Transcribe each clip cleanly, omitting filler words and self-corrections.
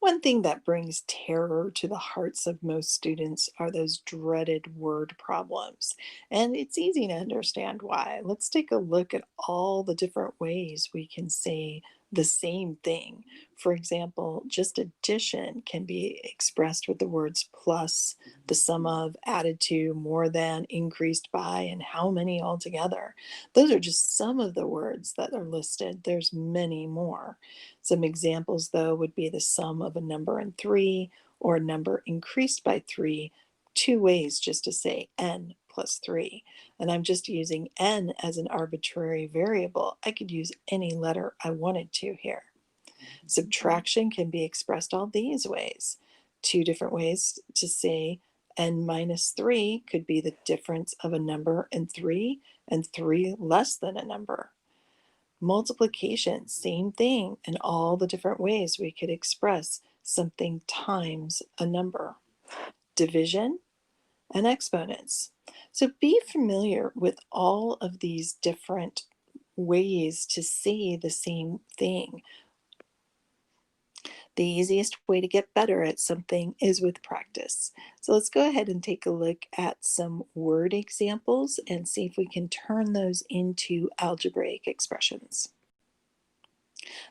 One thing that brings terror to the hearts of most students are those dreaded word problems. And it's easy to understand why. Let's take a look at all the different ways we can say the same thing. For example, just addition can be expressed with the words plus, the sum of, added to, more than, increased by, and how many altogether. Those are just some of the words that are listed. There's many more. Some examples, though, would be the sum of a number and three, or a number increased by three, two ways just to say n plus three. And I'm just using n as an arbitrary variable. I could use any letter I wanted to here. Subtraction can be expressed all these ways. Two different ways to say n minus 3 could be the difference of a number and 3 less than a number. Multiplication, same thing, and all the different ways we could express something times a number. Division and exponents. So be familiar with all of these different ways to say the same thing. The easiest way to get better at something is with practice. So let's go ahead and take a look at some word examples and see if we can turn those into algebraic expressions.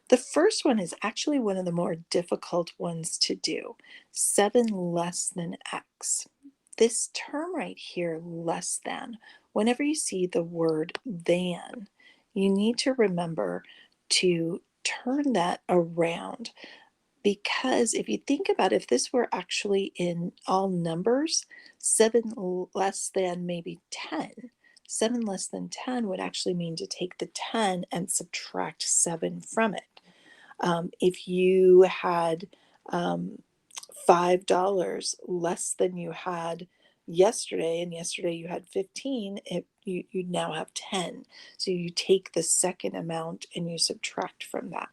The first one is actually one of the more difficult ones to do. 7 less than x. This term right here, less than, whenever you see the word than, you need to remember to turn that around. Because if you think about if this were actually in all numbers, 7 less than maybe 10. 7 less than 10 would actually mean to take the 10 and subtract 7 from it. If you had $5 less than you had yesterday, and yesterday you had 15, you now have 10. So you take the second amount and you subtract from that.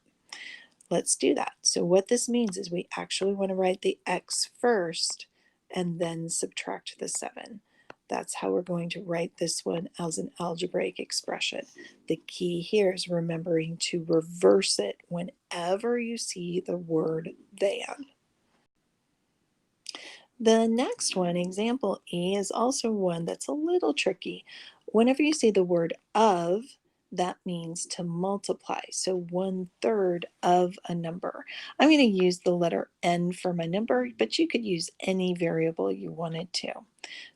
Let's do that. So what this means is we actually want to write the x first and then subtract the 7. That's how we're going to write this one as an algebraic expression. The key here is remembering to reverse it whenever you see the word than. The next one, example E, is also one that's a little tricky. Whenever you see the word of, that means to multiply. So 1/3 of a number. I'm going to use the letter n for my number, but you could use any variable you wanted to.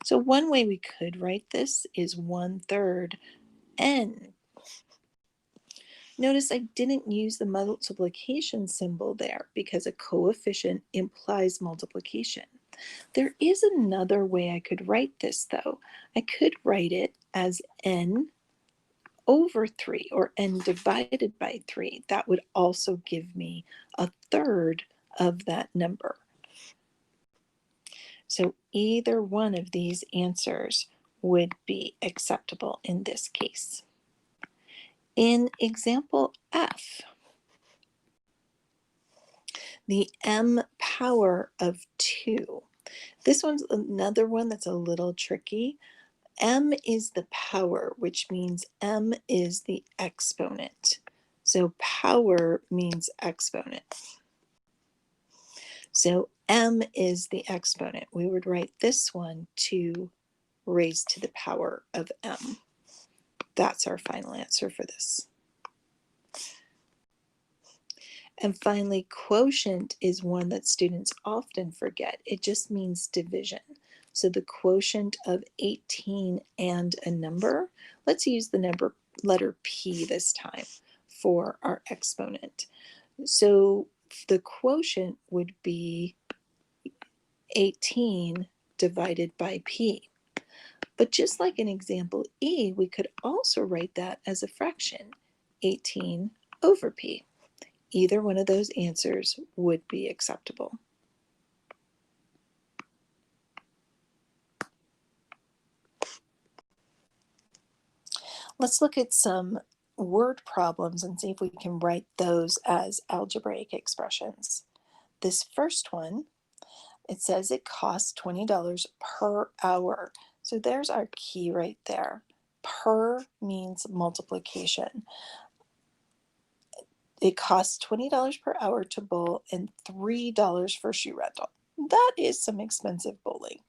So one way we could write this is 1/3 n. Notice I didn't use the multiplication symbol there because a coefficient implies multiplication. There is another way I could write this though. I could write it as n over 3 or n divided by 3. That would also give me 1/3 of that number. So either one of these answers would be acceptable in this case. In example F, the m power of 2. This one's another one that's a little tricky. M is the power, which means m is the exponent. So power means exponent. So m is the exponent. We would write this one 2 raised to the power of m. That's our final answer for this. And finally, quotient is one that students often forget. It just means division. So the quotient of 18 and a number, let's use the letter P this time for our exponent. So the quotient would be 18 divided by P. But just like in example E, we could also write that as a fraction, 18 over P. Either one of those answers would be acceptable. Let's look at some word problems and see if we can write those as algebraic expressions. This first one, it says it costs $20 per hour. So there's our key right there. Per means multiplication. It costs $20 per hour to bowl and $3 for shoe rental. That is some expensive bowling.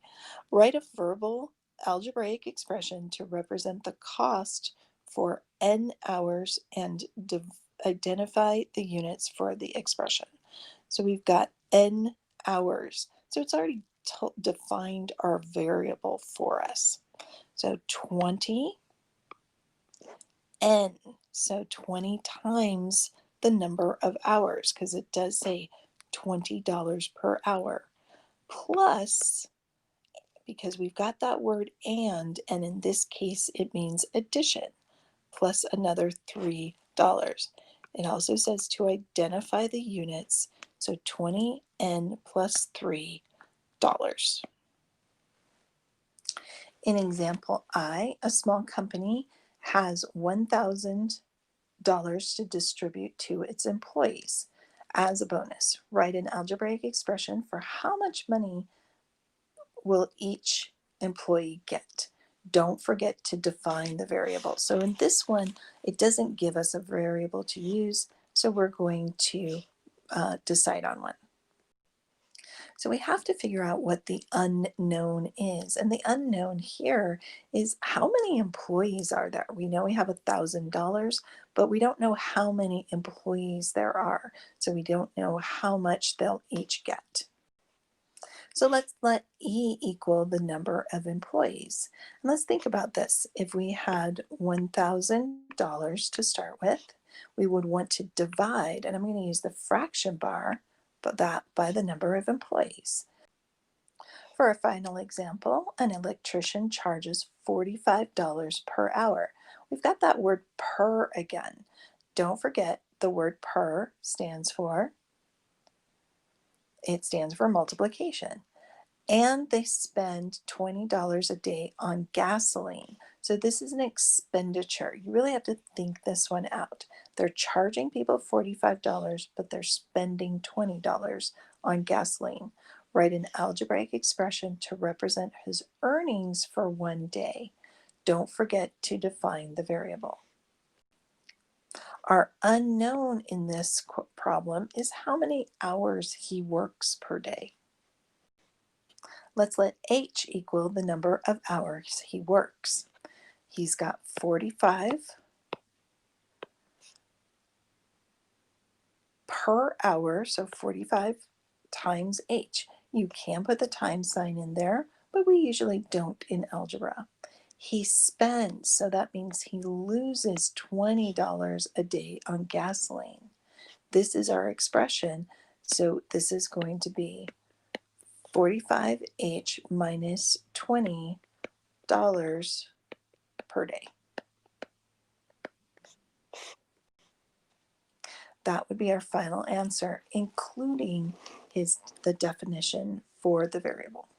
Write a verbal algebraic expression to represent the cost for n hours and identify the units for the expression. So we've got n hours. So it's already defined our variable for us. So 20 n. So 20 times the number of hours, because it does say $20 per hour, plus, because we've got that word and in this case it means addition, plus another $3. It also says to identify the units, so 20n plus $3. In example I, a small company has $1,000 to distribute to its employees as a bonus. Write an algebraic expression for how much money will each employee get. Don't forget to define the variable. So in this one, it doesn't give us a variable to use, so we're going to decide on one. So we have to figure out what the unknown is. And the unknown here is how many employees are there? We know we have $1,000, but we don't know how many employees there are. So we don't know how much they'll each get. So let's let E equal the number of employees. And let's think about this. If we had $1,000 to start with, we would want to divide, and I'm going to use the fraction bar, but that by the number of employees. For a final example, an electrician charges $45 per hour. We've got that word per again. Don't forget the word per stands for multiplication. And they spend $20 a day on gasoline. So this is an expenditure. You really have to think this one out. They're charging people $45, but they're spending $20 on gasoline. Write an algebraic expression to represent his earnings for one day. Don't forget to define the variable. Our unknown in this problem is how many hours he works per day. Let's let H equal the number of hours he works. He's got 45 per hour, so 45 times H. You can put the times sign in there, but we usually don't in algebra. He spends, so that means he loses $20 a day on gasoline. This is our expression, so this is going to be 45H minus $20 per day. That would be our final answer, including the definition for the variable.